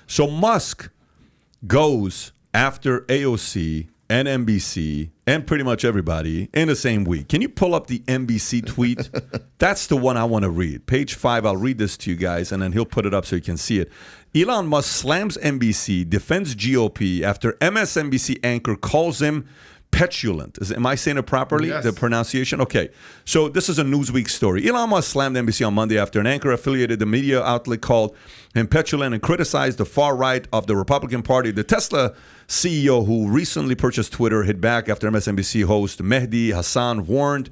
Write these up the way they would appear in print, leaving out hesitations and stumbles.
So Musk goes after AOC and NBC and pretty much everybody in the same week. Can you pull up the NBC tweet? That's the one I want to read. Page 5, I'll read this to you guys, and then he'll put it up so you can see it. Elon Musk slams NBC, defends GOP after MSNBC anchor calls him petulant. Am I saying it properly? Yes. The pronunciation? Okay. So this is a Newsweek story. Elon Musk slammed NBC on Monday after an anchor affiliated the media outlet called him petulant and criticized the far right of the Republican Party. The Tesla CEO who recently purchased Twitter hit back after MSNBC host Mehdi Hassan warned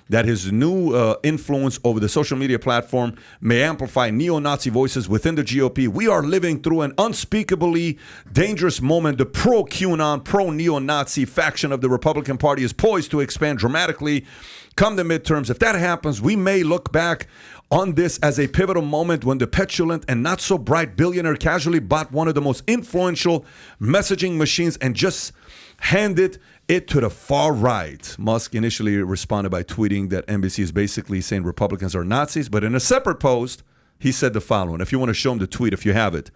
that his new influence over the social media platform may amplify neo-Nazi voices within the GOP. We are living through an unspeakably dangerous moment. The pro-QAnon, pro-neo-Nazi faction of the Republican Party is poised to expand dramatically come the midterms. If that happens, we may look back on this as a pivotal moment when the petulant and not so bright billionaire casually bought one of the most influential messaging machines and just handed it to the far right. Musk initially responded by tweeting that NBC is basically saying Republicans are Nazis, but in a separate post, he said the following. If you want to show him the tweet, if you have it,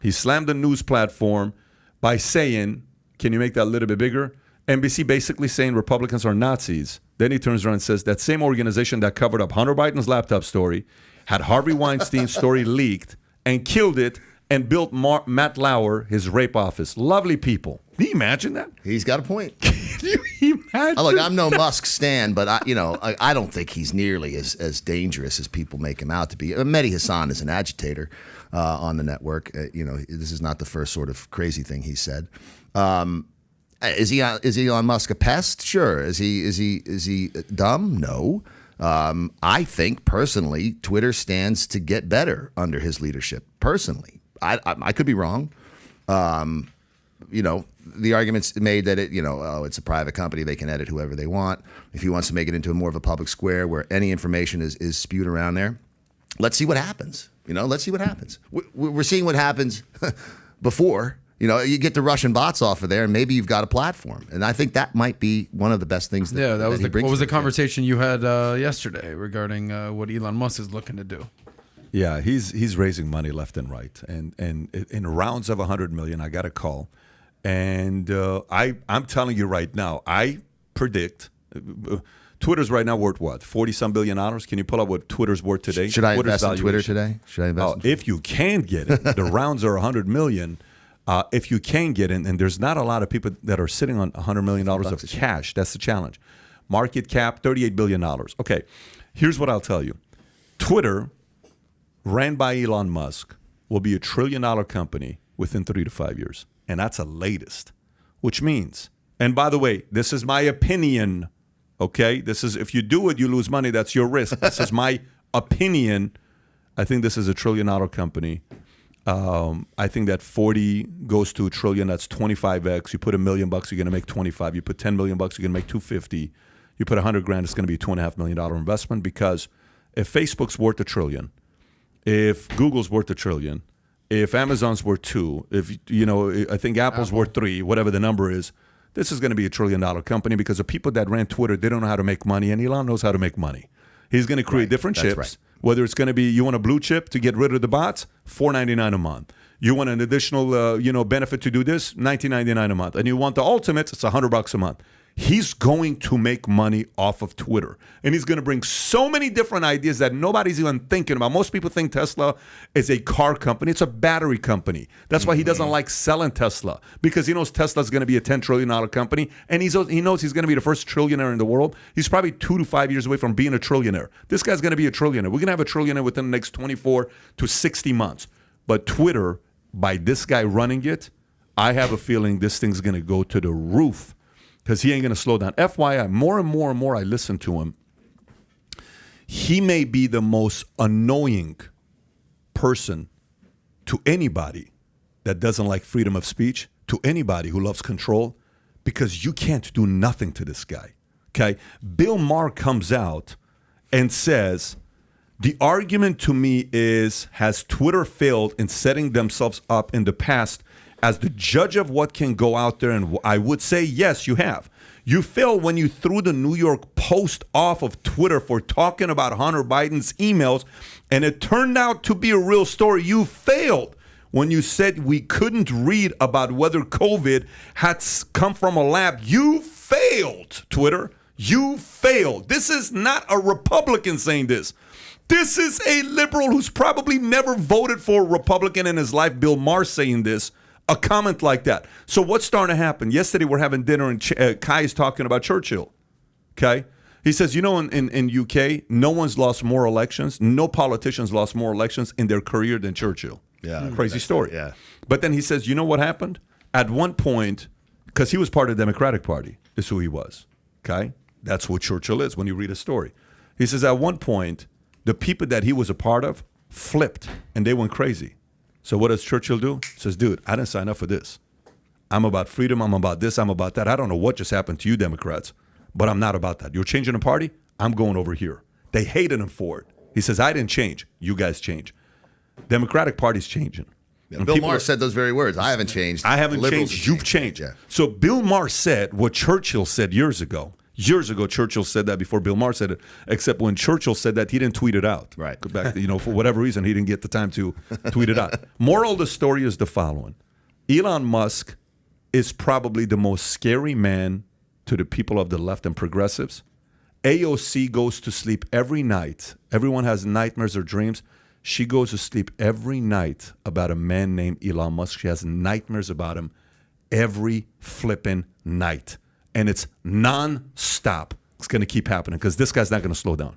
he slammed the news platform by saying, can you make that a little bit bigger? NBC basically saying Republicans are Nazis. Then he turns around and says that same organization that covered up Hunter Biden's laptop story had Harvey Weinstein's story leaked and killed it and built Matt Lauer his rape office. Lovely people. Can you imagine that? He's got a point. Can you imagine? Look, I'm no Musk stan, but I don't think he's nearly as dangerous as people make him out to be. Mehdi Hassan is an agitator on the network. This is not the first sort of crazy thing he said. Is Elon Musk a pest? Sure. Is he dumb? No. I think personally, Twitter stands to get better under his leadership. Personally, I could be wrong. The argument's made that it's a private company. They can edit whoever they want. If he wants to make it into more of a public square where any information is spewed around there, let's see what happens. Let's see what happens. We're seeing what happens before. You get the Russian bots off of there, and maybe you've got a platform. And I think that might be one of the best things. What was the conversation you had yesterday regarding what Elon Musk is looking to do? Yeah, he's raising money left and right, and in rounds of $100 million. I got a call, and I'm telling you right now, I predict Twitter's right now worth what, $40-some billion? Can you pull up what Twitter's worth today? Should I invest in Twitter today? If you can get it, the rounds are $100 million. If you can get in, and there's not a lot of people that are sitting on $100 million of cash. That's the challenge. Market cap, $38 billion. Okay, here's what I'll tell you. Twitter, ran by Elon Musk, will be $1 trillion company within 3 to 5 years. And that's the latest, which means, and by the way, this is my opinion, okay? This is, if you do it, you lose money. That's your risk. This is my opinion. I think this is $1 trillion company. I think that 40 goes to $1 trillion. That's 25x. You put $1 million, you're going to make 25. You put $10 million, you're going to make 250. You put $100,000, it's going to be a $2.5 million investment. Because if Facebook's worth $1 trillion, if Google's worth $1 trillion, if Amazon's worth $2, if I think Apple's worth $3, whatever the number is, this is going to be $1 trillion company because the people that ran Twitter, they don't know how to make money, and Elon knows how to make money. He's going to create different chips. Right. Whether it's going to be, you want a blue chip to get rid of the bots, $4.99 a month. You want an additional, benefit to do this, $19.99 a month. And you want the ultimate, it's $100 a month. He's going to make money off of Twitter. And he's going to bring so many different ideas that nobody's even thinking about. Most people think Tesla is a car company. It's a battery company. That's why he doesn't like selling Tesla, because he knows Tesla's going to be a $10 trillion company, and he knows he's going to be the first trillionaire in the world. He's probably 2 to 5 years away from being a trillionaire. This guy's going to be a trillionaire. We're going to have a trillionaire within the next 24 to 60 months. But Twitter, by this guy running it, I have a feeling this thing's going to go to the roof, because he ain't going to slow down. FYI, more and more and more I listen to him, he may be the most annoying person to anybody that doesn't like freedom of speech, to anybody who loves control, because you can't do nothing to this guy. Okay? Bill Maher comes out and says, the argument to me is, has Twitter failed in setting themselves up in the past as the judge of what can go out there? And I would say, yes, you have. You failed when you threw the New York Post off of Twitter for talking about Hunter Biden's emails, and it turned out to be a real story. You failed when you said we couldn't read about whether COVID had come from a lab. You failed, Twitter. You failed. This is not a Republican saying this. This is a liberal who's probably never voted for a Republican in his life, Bill Maher, saying this, a comment like that. So what's starting to happen? Yesterday we're having dinner and Kai is talking about Churchill, okay? He says, in UK, no one's lost more elections, no politicians lost more elections in their career than Churchill. Yeah. Crazy story. Yeah. But then he says, you know what happened? At one point, because he was part of the Democratic Party, is who he was, okay? That's what Churchill is when you read his story. He says at one point, the people that he was a part of flipped and they went crazy. So what does Churchill do? He says, dude, I didn't sign up for this. I'm about freedom. I'm about this. I'm about that. I don't know what just happened to you Democrats, but I'm not about that. You're changing the party? I'm going over here. They hated him for it. He says, I didn't change. You guys change. Democratic Party's changing. Yeah, Bill Maher said those very words. I haven't changed. I haven't Liberals changed. have You've changed. Yeah. So Bill Maher said what Churchill said years ago. Years ago, Churchill said that before Bill Maher said it, except when Churchill said that, he didn't tweet it out. Right. Back, for whatever reason, he didn't get the time to tweet it out. Moral of the story is the following. Elon Musk is probably the most scary man to the people of the left and progressives. AOC goes to sleep every night. Everyone has nightmares or dreams. She goes to sleep every night about a man named Elon Musk. She has nightmares about him every flipping night. And it's non-stop. It's going to keep happening because this guy's not going to slow down.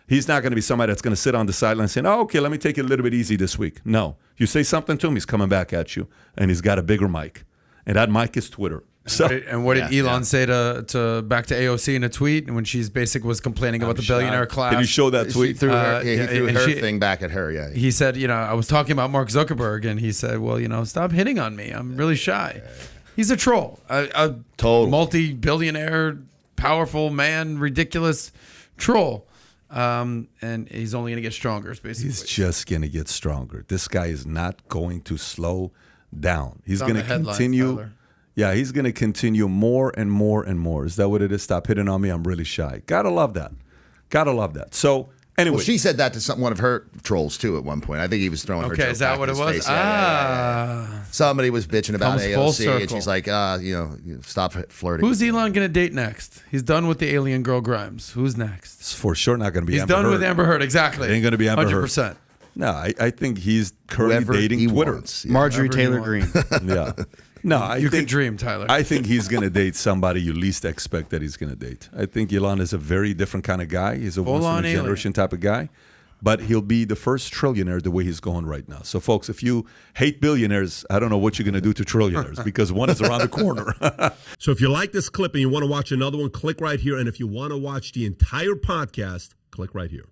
He's not going to be somebody that's going to sit on the sideline saying, oh, okay, let me take it a little bit easy this week. No. You say something to him, he's coming back at you. And he's got a bigger mic. And that mic is Twitter. So, and what did Elon say to back to AOC in a tweet when she's basically was complaining about the billionaire class? Can you show that tweet? He threw her she- thing back at her, yeah. He said, I was talking about Mark Zuckerberg, and he said, well, stop hitting on me. I'm really shy. He's a troll, a Total. multi-billionaire, powerful man, ridiculous troll. And he's only going to get stronger, basically. He's just going to get stronger. This guy is not going to slow down. He's going to continue. Tyler. Yeah, he's going to continue more and more and more. Is that what it is? Stop hitting on me. I'm really shy. Gotta love that. Gotta love that. So anyway, Well, she said that to one of her trolls too at one point. I think he was throwing her. Okay, joke is that back what in it his was? face. Yeah. Somebody was bitching about Comes full AOC, and circle. she's like, stop flirting. Who's Elon going to date next? He's done with the alien girl Grimes. Who's next? it's for sure not going to be He's Amber done Heard. with Amber Heard, exactly. It ain't going to be Amber 100%. Heard. No, I think he's currently Whoever dating he Twitter. wants, yeah. Marjorie Whatever Taylor you Greene. Yeah. No, I You think can dream, Tyler. I think he's going to date somebody you least expect that he's going to date. I think Elon is a very different kind of guy. He's a Full-on once in a generation type of guy. But he'll be the first trillionaire the way he's going right now. So, folks, if you hate billionaires, I don't know what you're going to do to trillionaires because one is around the corner. So if you like this clip and you want to watch another one, click right here. And if you want to watch the entire podcast, click right here.